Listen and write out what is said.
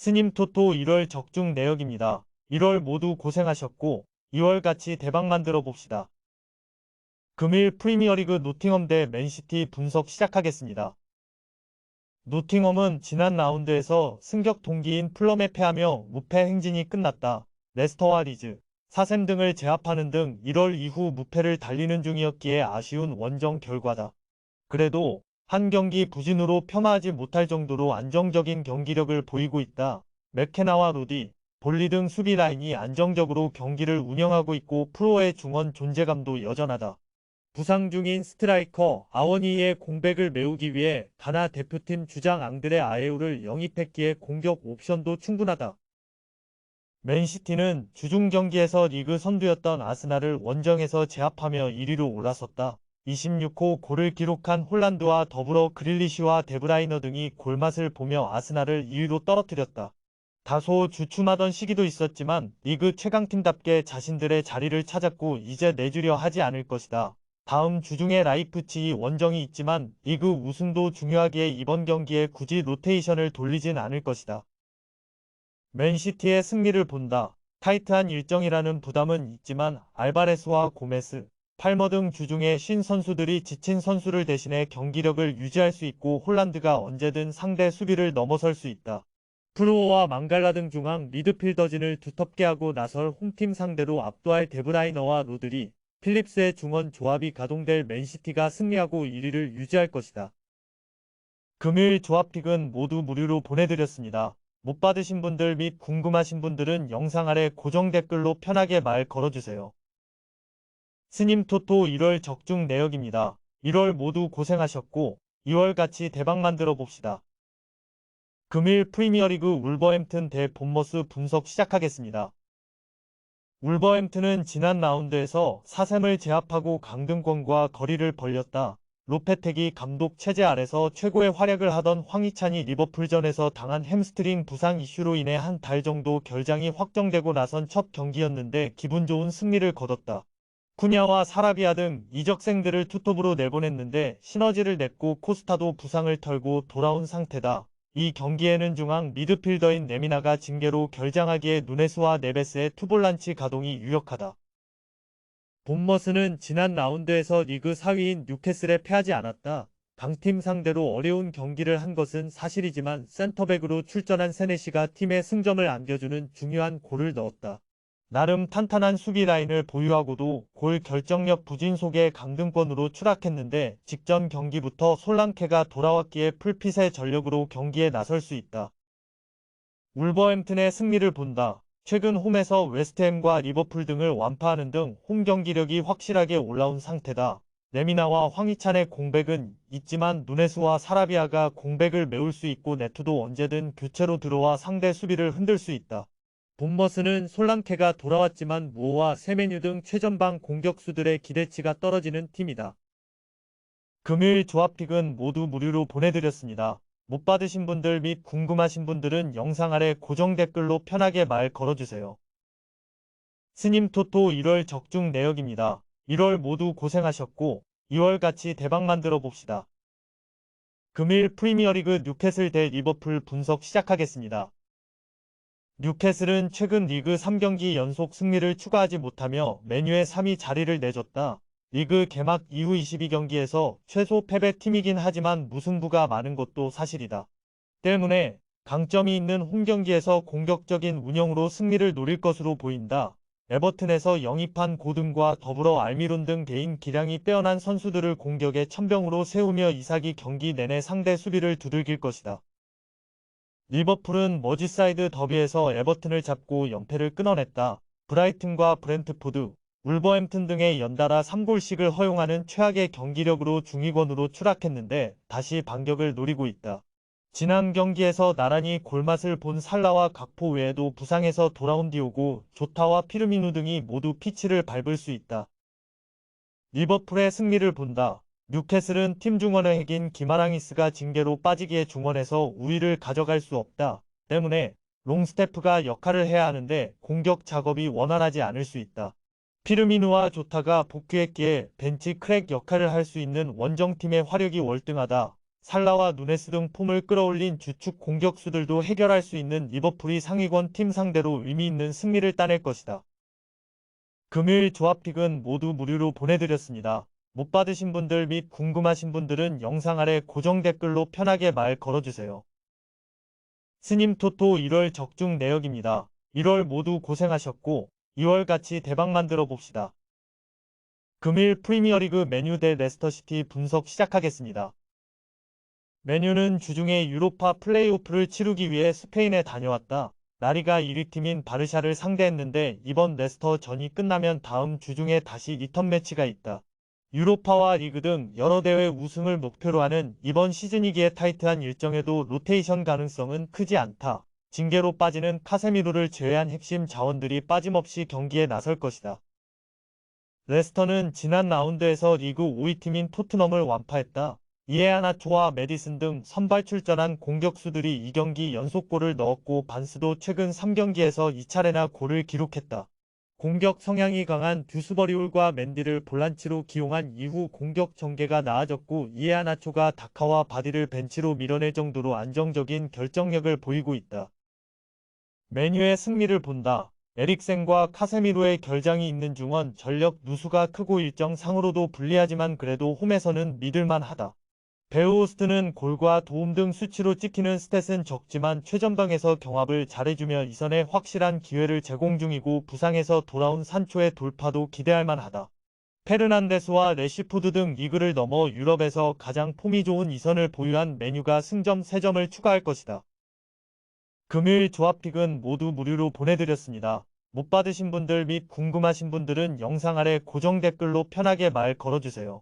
스님 토토 1월 적중 내역입니다. 1월 모두 고생하셨고 2월 같이 대박 만들어 봅시다. 금일 프리미어리그 노팅엄 대 맨시티 분석 시작하겠습니다. 노팅엄은 지난 라운드에서 승격 동기인 플럼에 패하며 무패 행진이 끝났다. 레스터와 리즈, 사샘 등을 제압하는 등 1월 이후 무패를 달리는 중이었기에 아쉬운 원정 결과다. 그래도 한 경기 부진으로 폄하하지 못할 정도로 안정적인 경기력을 보이고 있다. 맥케나와 로디, 볼리 등 수비 라인이 안정적으로 경기를 운영하고 있고 프로의 중원 존재감도 여전하다. 부상 중인 스트라이커 아워니의 공백을 메우기 위해 가나 대표팀 주장 앙드레 아에우를 영입했기에 공격 옵션도 충분하다. 맨시티는 주중 경기에서 리그 선두였던 아스날을 원정에서 제압하며 1위로 올라섰다. 26호 골을 기록한 홀란드와 더불어 그릴리시와 데브라이너 등이 골맛을 보며 아스날을 2위로 떨어뜨렸다. 다소 주춤하던 시기도 있었지만 리그 최강팀답게 자신들의 자리를 찾았고 이제 내주려 하지 않을 것이다. 다음 주중에 라이프치히 원정이 있지만 리그 우승도 중요하기에 이번 경기에 굳이 로테이션을 돌리진 않을 것이다. 맨시티의 승리를 본다. 타이트한 일정이라는 부담은 있지만 알바레스와 고메스, 팔머 등 주중에 쉰 선수들이 지친 선수를 대신해 경기력을 유지할 수 있고 홀란드가 언제든 상대 수비를 넘어설 수 있다. 프로와 망갈라 등 중앙 미드필더진을 두텁게 하고 나설 홈팀 상대로 압도할 데브라이너와 로드리, 필립스의 중원 조합이 가동될 맨시티가 승리하고 1위를 유지할 것이다. 금요일 조합픽은 모두 무료로 보내드렸습니다. 못 받으신 분들 및 궁금하신 분들은 영상 아래 고정 댓글로 편하게 말 걸어주세요. 스님 토토 1월 적중 내역입니다. 1월 모두 고생하셨고 2월 같이 대박 만들어 봅시다. 금일 프리미어리그 울버햄튼 대 본머스 분석 시작하겠습니다. 울버햄튼은 지난 라운드에서 사샘을 제압하고 강등권과 거리를 벌렸다. 로페테기 감독 체제 아래서 최고의 활약을 하던 황희찬이 리버풀전에서 당한 햄스트링 부상 이슈로 인해 한 달 정도 결장이 확정되고 나선 첫 경기였는데 기분 좋은 승리를 거뒀다. 쿠냐와 사라비아 등 이적생들을 투톱으로 내보냈는데 시너지를 냈고 코스타도 부상을 털고 돌아온 상태다. 이 경기에는 중앙 미드필더인 레미나가 징계로 결장하기에 누네스와 네베스의 투볼란치 가동이 유력하다. 본머스는 지난 라운드에서 리그 4위인 뉴캐슬에 패하지 않았다. 강팀 상대로 어려운 경기를 한 것은 사실이지만 센터백으로 출전한 세네시가 팀에 승점을 안겨주는 중요한 골을 넣었다. 나름 탄탄한 수비 라인을 보유하고도 골 결정력 부진 속에 강등권으로 추락했는데 직전 경기부터 솔랑케가 돌아왔기에 풀핏의 전력으로 경기에 나설 수 있다. 울버햄튼의 승리를 본다. 최근 홈에서 웨스트햄과 리버풀 등을 완파하는 등 홈 경기력이 확실하게 올라온 상태다. 레미나와 황희찬의 공백은 있지만 누네스와 사라비아가 공백을 메울 수 있고 네투도 언제든 교체로 들어와 상대 수비를 흔들 수 있다. 본머스는 솔랑케가 돌아왔지만 무어와 세메뉴 등 최전방 공격수들의 기대치가 떨어지는 팀이다. 금요일 조합픽은 모두 무료로 보내드렸습니다. 못 받으신 분들 및 궁금하신 분들은 영상 아래 고정 댓글로 편하게 말 걸어주세요. 스님 토토 1월 적중 내역입니다. 1월 모두 고생하셨고 2월 같이 대박 만들어 봅시다. 금일 프리미어리그 뉴캐슬 대 리버풀 분석 시작하겠습니다. 뉴캐슬은 최근 리그 3경기 연속 승리를 추가하지 못하며 메뉴의 3위 자리를 내줬다. 리그 개막 이후 22경기에서 최소 패배 팀이긴 하지만 무승부가 많은 것도 사실이다. 때문에 강점이 있는 홈경기에서 공격적인 운영으로 승리를 노릴 것으로 보인다. 에버튼에서 영입한 고든과 더불어 알미론 등 개인 기량이 빼어난 선수들을 공격의 천병으로 세우며 이삭이 경기 내내 상대 수비를 두들길 것이다. 리버풀은 머지사이드 더비에서 에버튼을 잡고 연패를 끊어냈다. 브라이튼과 브렌트포드, 울버햄튼 등의 연달아 3골씩을 허용하는 최악의 경기력으로 중위권으로 추락했는데 다시 반격을 노리고 있다. 지난 경기에서 나란히 골맛을 본 살라와 각포 외에도 부상에서 돌아온 디오고, 조타와 피르미누 등이 모두 피치를 밟을 수 있다. 리버풀의 승리를 본다. 뉴캐슬은 팀 중원의 핵인 기마랑이스가 징계로 빠지기에 중원에서 우위를 가져갈 수 없다. 때문에 롱스태프가 역할을 해야 하는데 공격 작업이 원활하지 않을 수 있다. 피르미누와 조타가 복귀했기에 벤치 크랙 역할을 할 수 있는 원정팀의 화력이 월등하다. 살라와 누네스 등 폼을 끌어올린 주축 공격수들도 해결할 수 있는 리버풀이 상위권 팀 상대로 의미 있는 승리를 따낼 것이다. 금요일 조합픽은 모두 무료로 보내드렸습니다. 못 받으신 분들 및 궁금하신 분들은 영상 아래 고정 댓글로 편하게 말 걸어주세요. 스님 토토 1월 적중 내역입니다. 1월 모두 고생하셨고 2월 같이 대박 만들어 봅시다. 금일 프리미어리그 맨유 대 레스터시티 분석 시작하겠습니다. 맨유는 주중에 유로파 플레이오프를 치르기 위해 스페인에 다녀왔다. 라리가 1위 팀인 바르샤를 상대했는데 이번 레스터 전이 끝나면 다음 주중에 다시 리턴 매치가 있다. 유로파와 리그 등 여러 대회 우승을 목표로 하는 이번 시즌이기에 타이트한 일정에도 로테이션 가능성은 크지 않다. 징계로 빠지는 카세미로를 제외한 핵심 자원들이 빠짐없이 경기에 나설 것이다. 레스터는 지난 라운드에서 리그 5위 팀인 토트넘을 완파했다. 이에아나초와 메디슨 등 선발 출전한 공격수들이 2경기 연속골을 넣었고 반스도 최근 3경기에서 2차례나 골을 기록했다. 공격 성향이 강한 듀스버리울과 맨디를 볼란치로 기용한 이후 공격 전개가 나아졌고 이에아나초가 다카와 바디를 벤치로 밀어낼 정도로 안정적인 결정력을 보이고 있다. 메뉴의 승리를 본다. 에릭센과 카세미로의 결장이 있는 중원 전력 누수가 크고 일정상으로도 불리하지만 그래도 홈에서는 믿을만 하다. 베우호스트는 골과 도움 등 수치로 찍히는 스탯은 적지만 최전방에서 경합을 잘해주며 이선에 확실한 기회를 제공 중이고 부상에서 돌아온 산초의 돌파도 기대할 만하다. 페르난데스와 레시푸드 등 리그를 넘어 유럽에서 가장 폼이 좋은 이선을 보유한 메뉴가 승점 3점을 추가할 것이다. 금요일 조합픽은 모두 무료로 보내드렸습니다. 못 받으신 분들 및 궁금하신 분들은 영상 아래 고정 댓글로 편하게 말 걸어주세요.